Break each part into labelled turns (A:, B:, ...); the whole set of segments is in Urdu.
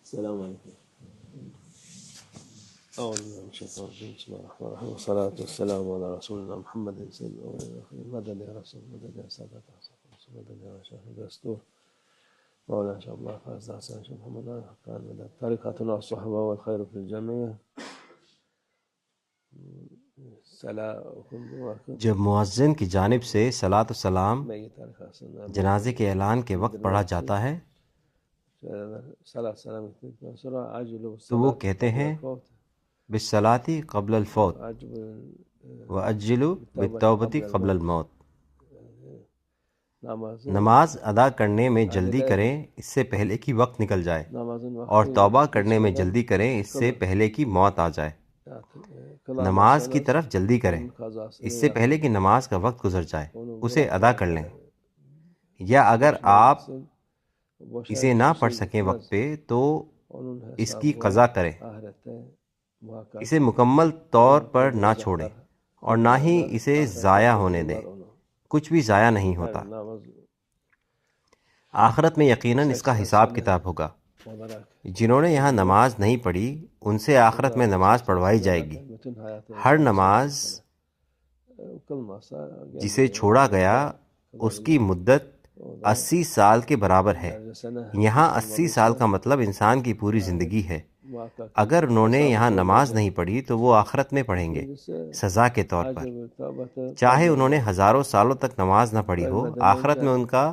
A: السلام علیکم. أعوذ بالله من الشيطان الرجيم. بسم الله الرحمن الرحيم والصلاة والسلام على رسولنا محمد سيد الأولين والآخرين. مدد يا رسول، مدد يا سادة رسول، مدد يا شيخ الدستور مولانا شيخ الله فاز حسن شيخ محمد كان مدد طريقتنا الصحبة والخير في الجميع.
B: جب مؤذن کی جانب سے صلاۃ و سلام جنازے کے اعلان کے وقت پڑھا جاتا ہے تو وہ کہتے ہیں بالصلاۃ قبل الفوت وعجلوا بالتوبۃ قبل الموت. نماز ادا کرنے میں جلدی کریں اس سے پہلے کہ وقت نکل جائے، اور توبہ کرنے میں جلدی کریں اس سے پہلے کہ موت آ جائے. نماز کی طرف جلدی کریں اس سے پہلے کہ نماز کا وقت گزر جائے، اسے ادا کر لیں، یا اگر آپ اسے نہ پڑھ سکیں وقت پہ تو اس کی قضا کریں. اسے مکمل طور پر نہ چھوڑیں اور نہ ہی اسے ضائع ہونے دیں. کچھ بھی ضائع نہیں ہوتا. آخرت میں یقیناً اس کا حساب کتاب ہوگا. جنہوں نے یہاں نماز نہیں پڑھی ان سے آخرت میں نماز پڑھوائی جائے گی. ہر نماز جسے چھوڑا گیا اس کی مدت 80 سال کے برابر ہے. یہاں 80 سال کا مطلب انسان کی پوری زندگی ہے. اگر انہوں نے یہاں نماز نہیں پڑھی تو وہ آخرت میں پڑھیں گے سزا کے طور پر. چاہے انہوں نے ہزاروں سالوں تک نماز نہ پڑھی ہو، آخرت میں ان کا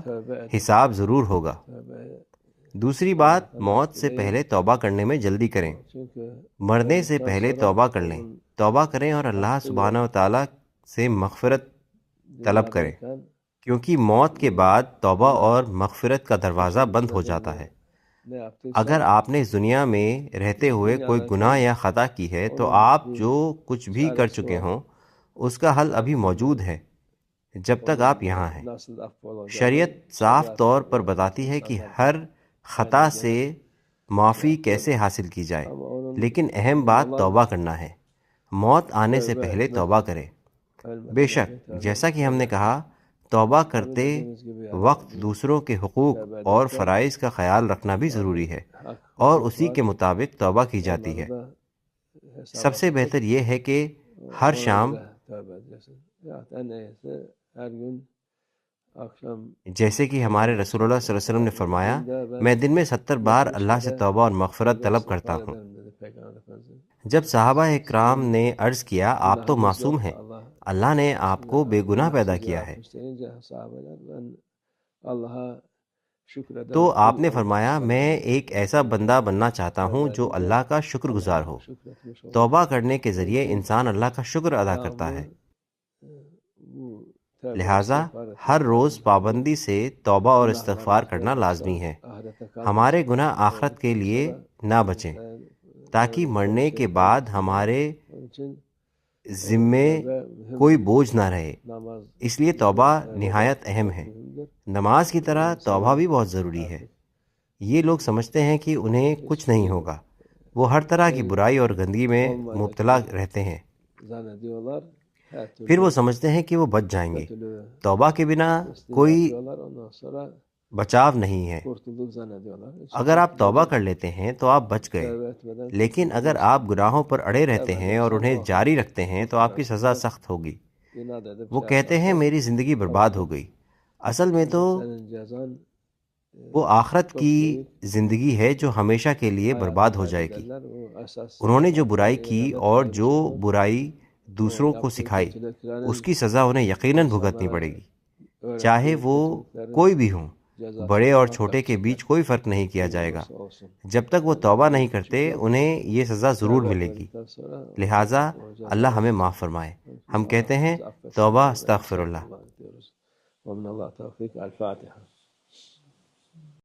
B: حساب ضرور ہوگا. دوسری بات، موت سے پہلے توبہ کرنے میں جلدی کریں. مرنے سے پہلے توبہ کر لیں. توبہ کریں اور اللہ سبحانہ و تعالیٰ سے مغفرت طلب کریں، کیونکہ موت کے بعد توبہ اور مغفرت کا دروازہ بند ہو جاتا ہے. اگر آپ نے اس دنیا میں رہتے ہوئے کوئی گناہ یا خطا کی ہے تو آپ جو کچھ بھی کر چکے ہوں اس کا حل ابھی موجود ہے جب تک آپ یہاں ہیں. شریعت صاف طور پر بتاتی ہے کہ ہر خطا سے معافی کیسے حاصل کی جائے، لیکن اہم بات توبہ کرنا ہے. موت آنے سے پہلے توبہ کریں. بے شک جیسا کہ ہم نے کہا، توبہ کرتے وقت دوسروں کے حقوق اور فرائض کا خیال رکھنا بھی ضروری ہے، اور اسی کے مطابق توبہ کی جاتی ہے. سب سے بہتر یہ ہے کہ ہر شام، جیسے کہ ہمارے رسول اللہ صلی اللہ علیہ وسلم نے فرمایا، میں دن میں 70 بار اللہ سے توبہ اور مغفرت طلب کرتا ہوں. جب صحابہ اکرام نے عرض کیا آپ تو معصوم ہیں، اللہ نے آپ کو بے گناہ پیدا کیا ہے، تو آپ نے فرمایا میں ایک ایسا بندہ بننا چاہتا ہوں جو اللہ کا شکر گزار ہو. توبہ کرنے کے ذریعے انسان اللہ کا شکر ادا کرتا ہے. لہٰذا ہر روز پابندی سے توبہ اور استغفار کرنا لازمی ہے. ہمارے گناہ آخرت کے لیے نہ بچیں، تاکہ مرنے کے بعد ہمارے ذمے کوئی بوجھ نہ رہے. اس لیے توبہ نہایت اہم ہے. نماز کی طرح توبہ بھی بہت ضروری ہے. یہ لوگ سمجھتے ہیں کہ انہیں کچھ نہیں ہوگا، وہ ہر طرح کی برائی اور گندگی میں مبتلا رہتے ہیں، پھر وہ سمجھتے ہیں کہ وہ بچ جائیں گے. توبہ کے بنا کوئی بچاؤ نہیں ہے. اگر آپ توبہ کر لیتے ہیں تو آپ بچ گئے، لیکن اگر آپ گناہوں پر اڑے رہتے ہیں اور انہیں جاری رکھتے ہیں تو آپ کی سزا سخت ہوگی. وہ کہتے ہیں میری زندگی برباد ہو گئی. اصل میں تو وہ آخرت کی زندگی ہے جو ہمیشہ کے لیے برباد ہو جائے گی. انہوں نے جو برائی کی اور جو برائی دوسروں کو سکھائی اس کی سزا انہیں یقیناً بھگتنی پڑے گی، چاہے وہ کوئی بھی ہوں. بڑے اور چھوٹے کے بیچ کوئی فرق نہیں کیا جائے گا. جب تک وہ توبہ نہیں کرتے انہیں یہ سزا ضرور ملے گی. لہٰذا اللہ ہمیں معاف فرمائے. ہم کہتے ہیں توبہ استغفر اللہ.
A: ومن الله توفيق. الفاتحة.